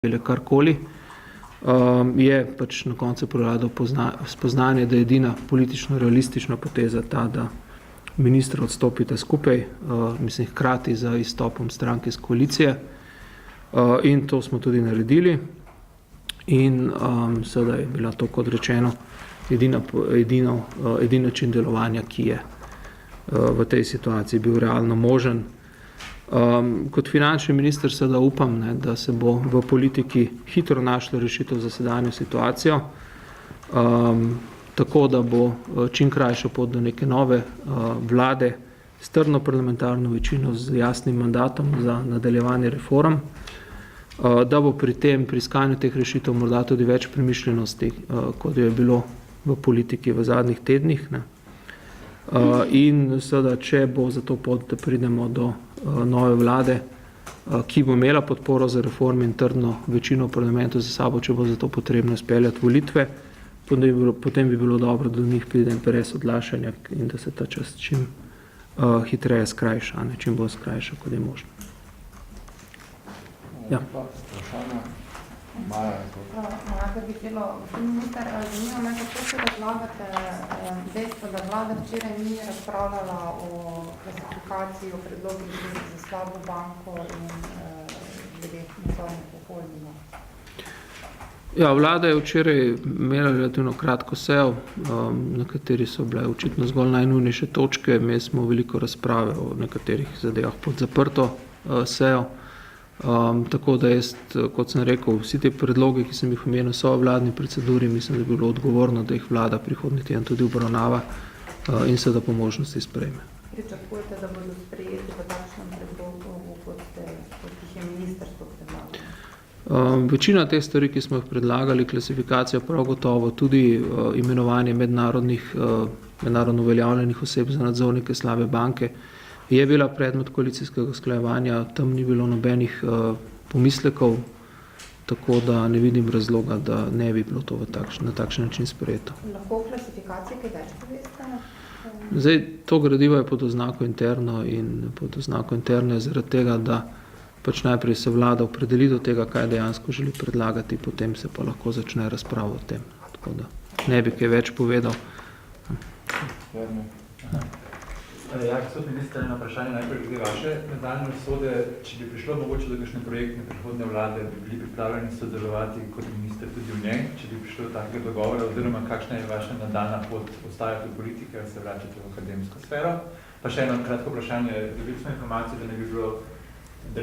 karkoli, je pač na koncu prevladal spoznanje, da je edina politično realistična poteza ta, da ministra odstopite skupaj, hkrati za izstopom stranke iz koalicije, in to smo tudi naredili in seveda je bila to, kot rečeno, edini način delovanja, ki je v tej situaciji bil realno možen. Kot finančni minister seveda upam, da se bo v politiki hitro našla rešitev za sedanjo situacijo, tako da bo čim krajša pot do neke nove vlade s trdno parlamentarno večino z jasnim mandatom za nadaljevanje reform, da bo pri iskanju teh rešitev morda tudi več premišljenosti, kot je bilo v politiki v zadnjih tednih. In seveda, če bo za to pot, da pridemo do nove vlade, ki bo imela podporo za reforme in trdno večino v parlamentu za sabo, če bo za to potrebno izpeljati volitve, potem bi bilo dobro, da do njih pride brez odlašanja in da se ta čas čim hitreje skrajša, čim bolj skrajša, kot je možno. Ja. Marko Vitelo, minister, zanima me, kako se razlagate dejstvo, da vlada včeraj ni razpravljala o klasifikaciji, o predlogih za slabo banko in glede nadzornikov holdinga. Ja, vlada je včeraj imela relativno kratko sejo, na kateri so bile očitno zgolj najnujnejše točke. Imeli smo veliko razprave o nekaterih zadevah pod zaprto sejo. Tako da jaz, kot sem rekel, vsi te predloge, ki sem jih omenil, so v vladni proceduri, mislim, da je bilo odgovorno, da jih vlada prihodnji teden tudi obravnava in se da po možnosti sprejme. Pričakujete, da bodo sprejeti v takšnem predlogu, kot jih je ministrstvo predlagalo? Večina teh stvari, ki smo jih predlagali, klasifikacija prav gotovo, tudi imenovanje mednarodno uveljavljenih oseb za nadzornike slabe banke, je bila predmet koalicijskega usklajevanja, tam ni bilo nobenih pomislekov, tako da ne vidim razloga, da ne bi bilo to na takšen način sprejeto. Lahko v klasifikaciji kaj več poveste? Zdaj, to gradivo je pod oznako interno in pod oznako interno je zaradi tega, da pač najprej se vlada opredeli do tega, kaj dejansko želi predlagati, potem se pa lahko začne razprava o tem. Tako da ne bi kaj več povedal. Ja, gospod minister, eno vprašanje najprej glede vaše nadaljnje usode. Če bi prišlo mogoče do kakšne projektne prihodne vlade, bi bili pripravljeni sodelovati kot minister tudi v njej, če bi prišlo do takega dogovora, oziroma kakšna je vaša nadaljna pot, ostajati v politike ali se vračati v akademsko sfero? Pa še eno kratko vprašanje. Dobili smo informacijo, da ne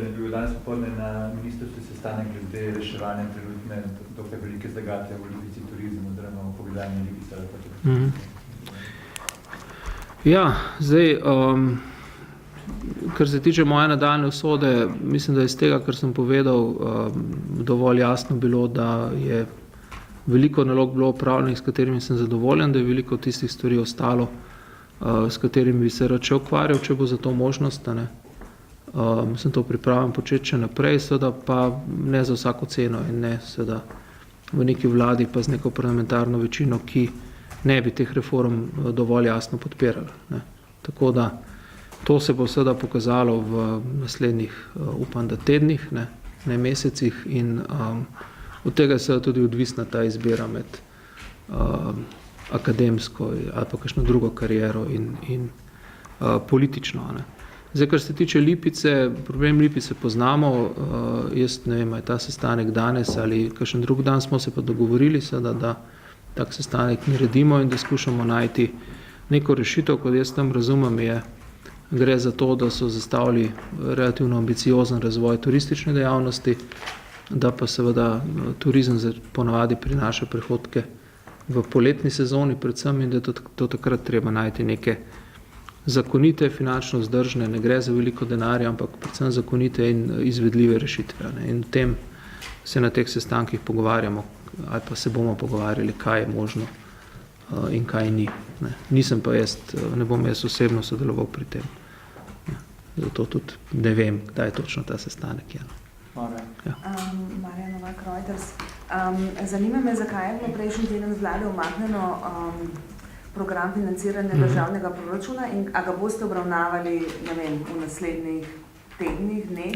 bi bil danes popoldne na ministrstvu sestanek glede reševanja trenutne dokaj velike zagate v Lipici turizmu, oziroma v pogledanju Lipice. Ja, zdaj, kar se tiče moje nadaljne usode, mislim, da iz tega, kar sem povedal, dovolj jasno bilo, da je veliko nalog bilo opravljenih, s katerimi sem zadovoljen, da je veliko tistih stvari ostalo, s katerimi bi se rad še ukvarjal, če bo za to možnost. Sem to pripravljen početi še naprej, seveda pa ne za vsako ceno in ne seveda v neki vladi pa z neko parlamentarno večino, ki ne bi teh reform dovolj jasno podpirali. Tako da to se bo seveda pokazalo v naslednjih, upam, da tednih, ne mesecih in od tega je seveda tudi odvisna ta izbira med akademsko ali pa kakšno drugo kariero in politično. Zdaj, kar se tiče Lipice, problem Lipice poznamo, jaz ne vem, je ta sestanek danes ali kakšen drug dan, smo se pa dogovorili seveda, da tak sestanek naredimo in da skušamo najti neko rešitev, kot jaz tam razumem, gre za to, da so zastavili relativno ambiciozen razvoj turistične dejavnosti, da pa seveda turizem ponavadi prinaša prihodke v poletni sezoni predvsem in da to takrat treba najti neke zakonite, finančno vzdržne, ne gre za veliko denarja, ampak predvsem zakonite in izvedljive rešitve. In o tem se na teh sestankih pogovarjamo, ali pa se bomo pogovarjali, kaj je možno in kaj ni. Nisem pa ne bom jaz osebno sodeloval pri tem. Zato tudi ne vem, kdaj je točno ta sestanek. Marja Novak Reuters. Zanima me, zakaj je bilo prejšnji teden z vlade umaknjeno program financiranja državnega proračuna in a ga boste obravnavali, ne vem, v naslednjih tednih, dneh.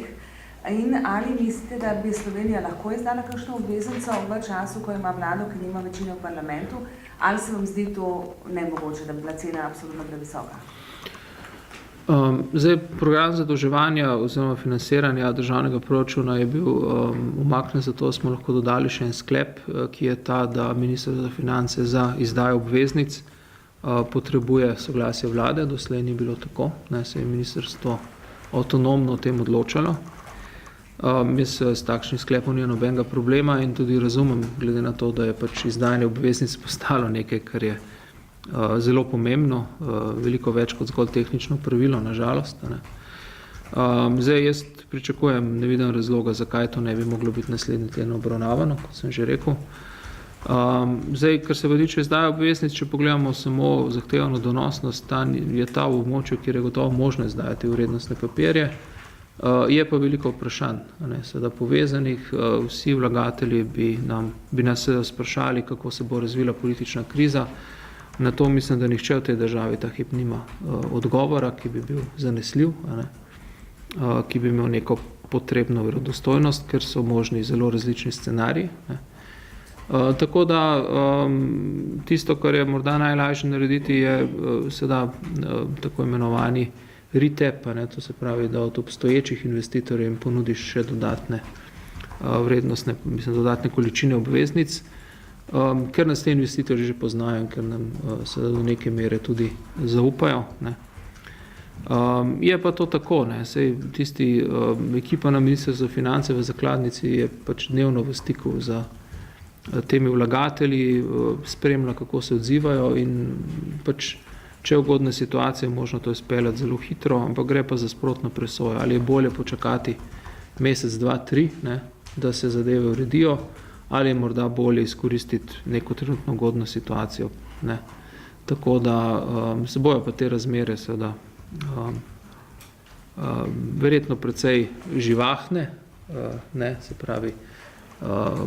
In ali mislite, da bi Slovenija lahko izdala kakšno obveznico v času, ko ima vlado, ki nima večine v parlamentu, ali se vam zdi to nemogoče, da bi bila cena absolutno previsoka? Zdaj, program zadolževanja oziroma financiranja državnega proračuna je bil umaknjen, zato smo lahko dodali še en sklep, ki je ta, da minister za finance za izdajo obveznic potrebuje soglasje vlade, doslej ni bilo tako, se je ministrstvo avtonomno o tem odločalo. Jaz s takšnim sklepom ni nobenega problema in tudi razumem, glede na to, da je pač izdajanje obveznic postalo nekaj, kar je zelo pomembno, veliko več kot zgolj tehnično pravilo, nažalost. Zdaj, jaz pričakujem, ne vidim razloga, zakaj to ne bi moglo biti naslednji teden obravnavano, kot sem že rekel. Zdaj, kar se tiče izdaje obveznic, če pogledamo samo zahtevano donosnost, je ta v območju, kjer je gotovo možno izdajati vrednostne papirje, je pa veliko vprašanj, seveda povezanih, vsi vlagatelji bi nas sprašali, kako se bo razvila politična kriza. Na to mislim, da nihče v tej državi ta hip nima odgovora, ki bi bil zanesljiv, ki bi imel neko potrebno verodostojnost, ker so možni zelo različni scenariji. Tako da tisto, kar je morda najlažje narediti, je seveda tako imenovani RETEP, to se pravi, da od obstoječih investitorjev jim ponudiš še dodatne vrednostne, dodatne količine obveznic, ker nas te investitorji že poznajo in ker nam seveda do neke mere tudi zaupajo. Je pa to tako, sej ekipa na Ministrstvu za finance v zakladnici je pač dnevno v stiku za temi vlagatelji, spremlja, kako se odzivajo in pač, če je ugodna situacija, možno to izpeljati zelo hitro, ampak gre pa za sprotno presojo. Ali je bolje počakati mesec, 2, 3, da se zadeve uredijo, ali je morda bolje izkoristiti neko trenutno ugodno situacijo. Tako da se bojo pa te razmere seveda verjetno precej živahne, se pravi,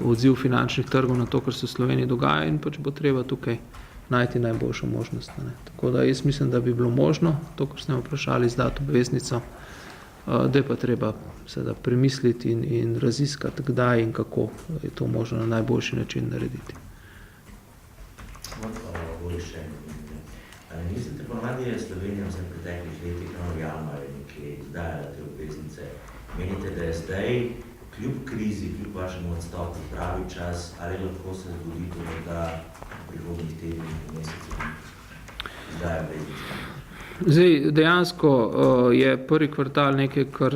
odziv finančnih trgov na to, kar se v Sloveniji dogaja in pač bo treba tukaj najti najboljšo možnost. Tako da jaz mislim, da bi bilo možno, to, kar ste me vprašali, izdati obveznico, da je pa treba seveda premisliti in raziskati, kdaj in kako je to možno na najboljši način narediti. Ali mislite, ponavadi je Slovenija vsem preteklih letih januarja nekje izdajala te obveznice? Menite, da je zdaj kljub krizi, kljub vašemu odstopu pravi čas, ali lahko se zgodi tudi, da v prihodnjih tednih mesecih izdaja obveznice? Zdaj, dejansko je prvi kvartal nekaj, kar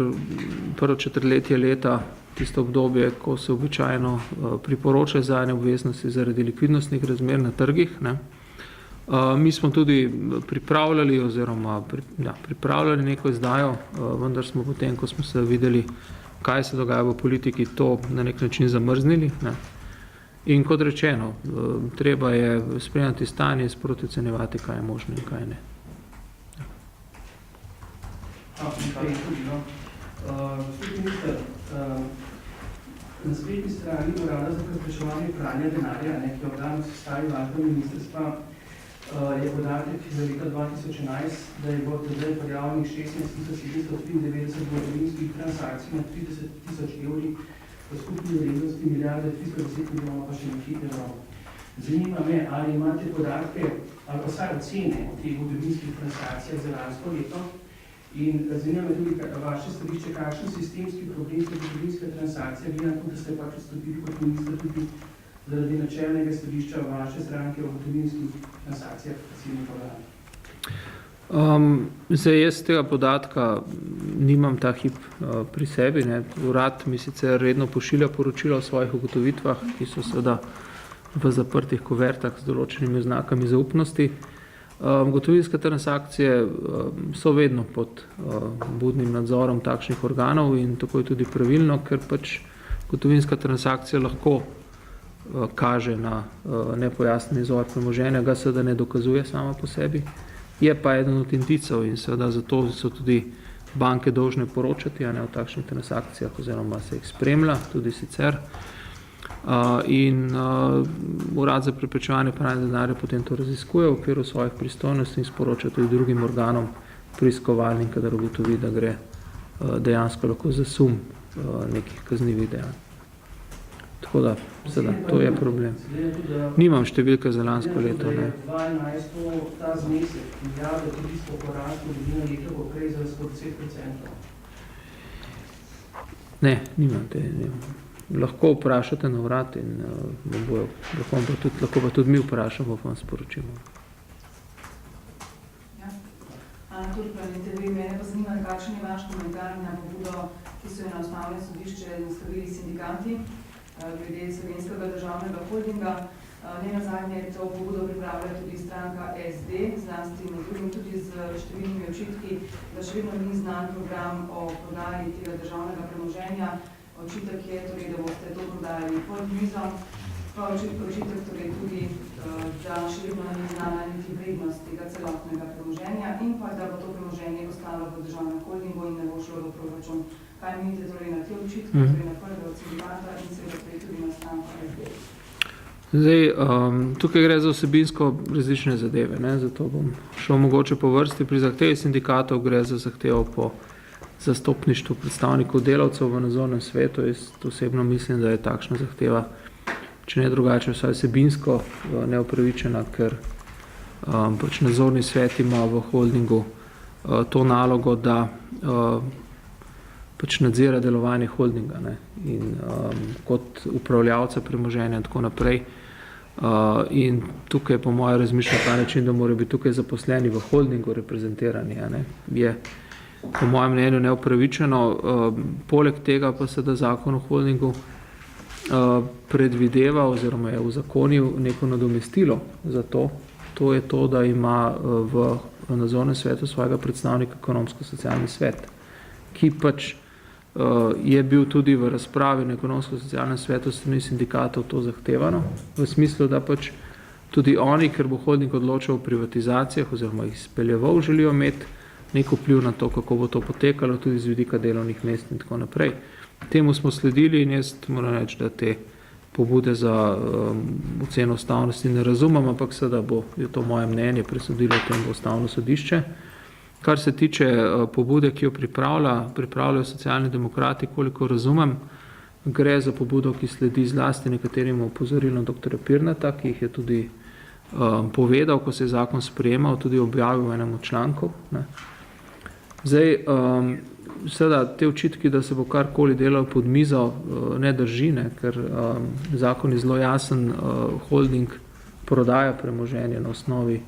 prvo četrtletje leta, tisto obdobje, ko se običajno priporoča izdajanje obveznosti zaradi likvidnostnih razmer na trgih. Mi smo tudi pripravljali oziroma pripravljali neko izdajo, vendar smo potem, ko smo se videli, kaj se dogaja v politiki, to na nek način zamrznili. In kot rečeno, treba je spremljati stanje in sproti ocenjevati, kaj je možno in kaj ne. Gospod minister, na spletni strani Urada za preprečevanje pranja denarja, ki je organ v sestavi vašega ministrstva, je podatek za leta 2011, da je bilo tedaj prijavljenih 16.793 gotovinskih transakcij na 30.000 evrih v skupni vrednosti milijarde 310 milijonov pa še nekaj evrov. Zanima me, ali imate podatke ali pa vsaj ocene o teh gotovinskih transakcijah za lansko leto in zanima me tudi vaše stališče, kakšen sistemski problem so gotovinske transakcije, glede na to, da ste pač vstopili kot minister tudi zaradi načelnega stališča vaše stranke o gotovinskih transakcijah predsednika vlade. Zdaj, jaz tega podatka nimam ta hip pri sebi. Urad mi sicer redno pošilja poročila o svojih ugotovitvah, ki so seveda v zaprtih kuvertah z določenimi znakami zaupnosti. Gotovinske transakcije so vedno pod budnim nadzorom takšnih organov in tako je tudi pravilno, ker pač gotovinska transakcija lahko kaže na nepojasnen izvor premoženja, ga seveda ne dokazuje sama po sebi, je pa eden od indicov in seveda zato so tudi banke dolžne poročati o takšnih transakcijah oziroma se jih spremlja tudi sicer. In Urad za preprečevanje pranja denarja potem to raziskuje v okviru svojih pristojnosti in sporoča tudi drugim organom preiskovalnim, kadar ugotovi, da gre dejansko lahko za sum nekih kaznivih dejanj. Tako da, to je problem. Nimam številke za lansko leto. Ne. 2011 ta znesek, milijarde, ki bistvo porastlo, bi na leto poprej za skoro 10%. Ne, nimam te. Lahko vprašate na vrat in lahko pa tudi mi vprašamo, pa vam sporočimo. Tudi pravite, mene pa zanima, kakšen je vaš komentar na pobudo, ki so jo na ustavno sodišče naslovili sindikati glede Slovenskega državnega holdinga. Nenazadnje to pobudo pripravlja tudi stranka SD, zlasti med drugim tudi z številnimi očitki, da še vedno ni znan program o prodaji tega državnega premoženja. Očitek je torej, da boste to prodajali pod mizo. Očitek torej tudi, da še vedno ni znana niti vrednost tega celotnega premoženja in pa da bo to premoženje ostalo v državnem holdingu in ne bo šlo v proračun. Kaj menite torej na te očitke, torej na prve od sindikata in seveda tudi na stranko SD? Zdaj, tukaj gre za vsebinsko različne zadeve, ne? Zato bom šel mogoče po vrsti. Pri zahtevi sindikatov gre za zahtevo po zastopništvu predstavnikov delavcev v nadzornem svetu. Jaz osebno mislim, da je takšna zahteva, če ne drugače, vsaj vsebinsko neupravičena, ker pač nadzorni svet ima v holdingu to nalogo, da pač nadzira delovanje holdinga, ne, in kot upravljavca premoženja in tako naprej. In tukaj po mojem razmišlja ta način, da morajo biti tukaj zaposleni v holdingu reprezentirani, ne, je po mojem mnenju neupravičeno. Poleg tega pa se da zakon o holdingu predvideva oziroma je uzakonil neko nadomestilo za to. To je to, da ima v nadzornem svetu svojega predstavnika ekonomsko-socialni svet, ki pač je bil tudi v razpravi na ekonomsko-socialnem svetu strani sindikatov to zahtevano, v smislu, da pač tudi oni, ker bo holding odločal o privatizacijah oziroma jih speljeval, želijo imeti nek vpliv na to, kako bo to potekalo, tudi z vidika delovnih mest in tako naprej. Temu smo sledili in jaz moram reči, da te pobude za oceno ustavnosti ne razumem, ampak seveda bo, je to moje mnenje, presodilo o tem bo ustavno sodišče. Kar se tiče pobude, ki jo pripravljajo socialni demokrati, koliko razumem, gre za pobudo, ki sledi zlasti nekaterim opozorilom dr. Pirnata, ki jih je tudi povedal, ko se je zakon sprejemal, tudi objavil v enem od člankov. Ne. Zdaj, seveda, te očitki, da se bo karkoli delal pod mizo, ne drži, ne, ker zakon je zelo jasen, holding prodaja premoženje na osnovi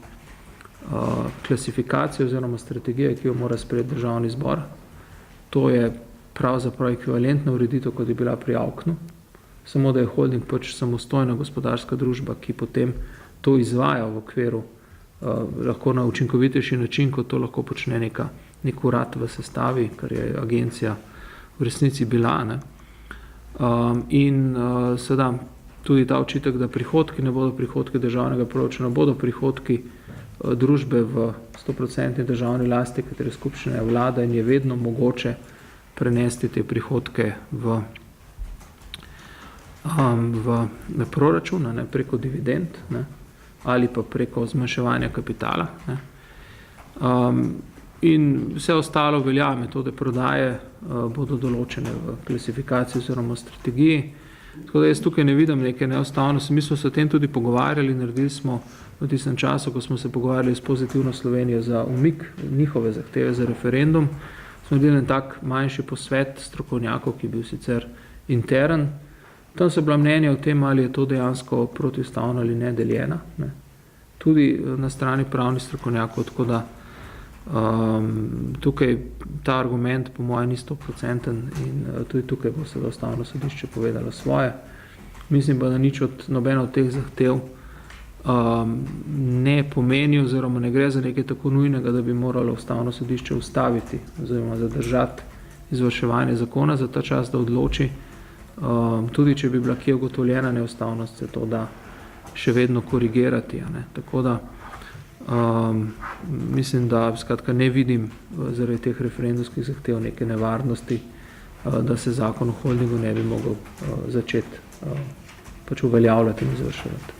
klasifikacije oziroma strategije, ki jo mora sprejeti državni zbor. To je pravzaprav ekvivalentna ureditev, kot je bila pri Avknu, samo da je holding pač samostojna gospodarska družba, ki potem to izvaja v okviru lahko na učinkovitejši način, kot to lahko počne nek urad v sestavi, kar je agencija v resnici bila. Ne. In seveda tudi ta očitek, da prihodki ne bodo prihodki državnega proračuna, bodo prihodki družbe v 100% državni lasti, katere skupščina je vlada in je vedno mogoče prenesti te prihodke v proračun, ne, preko dividend, ne, ali pa preko zmanjševanja kapitala. Ne. In vse ostalo velja, metode prodaje bodo določene v klasifikaciji oziroma strategiji. Tako da jaz tukaj ne vidim neke neustavnosti. Mi smo se o tem tudi pogovarjali, naredili smo v tistem času, ko smo se pogovarjali s Pozitivno Slovenijo za umik njihove zahteve za referendum, smo naredili en tak manjši posvet strokovnjakov, ki je bil sicer intern. Tam so bila mnenja o tem, ali je to dejansko protiustavno ali ne deljena. Ne. Tudi na strani pravnih strokovnjakov, tako da tukaj ta argument po mojem ni 100% in tudi tukaj bo se ustavno sodišče povedalo svoje. Mislim pa, da nič od nobena od teh zahtev ne pomeni oziroma ne gre za nekaj tako nujnega, da bi moralo ustavno sodišče ustaviti oziroma zadržati izvrševanje zakona za ta čas, da odloči. Tudi če bi bila kje ugotovljena neustavnost, se to da še vedno korigirati. Ne? Tako da mislim, da skratka ne vidim zaradi teh referendumskih zahtev neke nevarnosti, da se zakon o holdingu ne bi mogel začeti pač uveljavljati in izvrševati.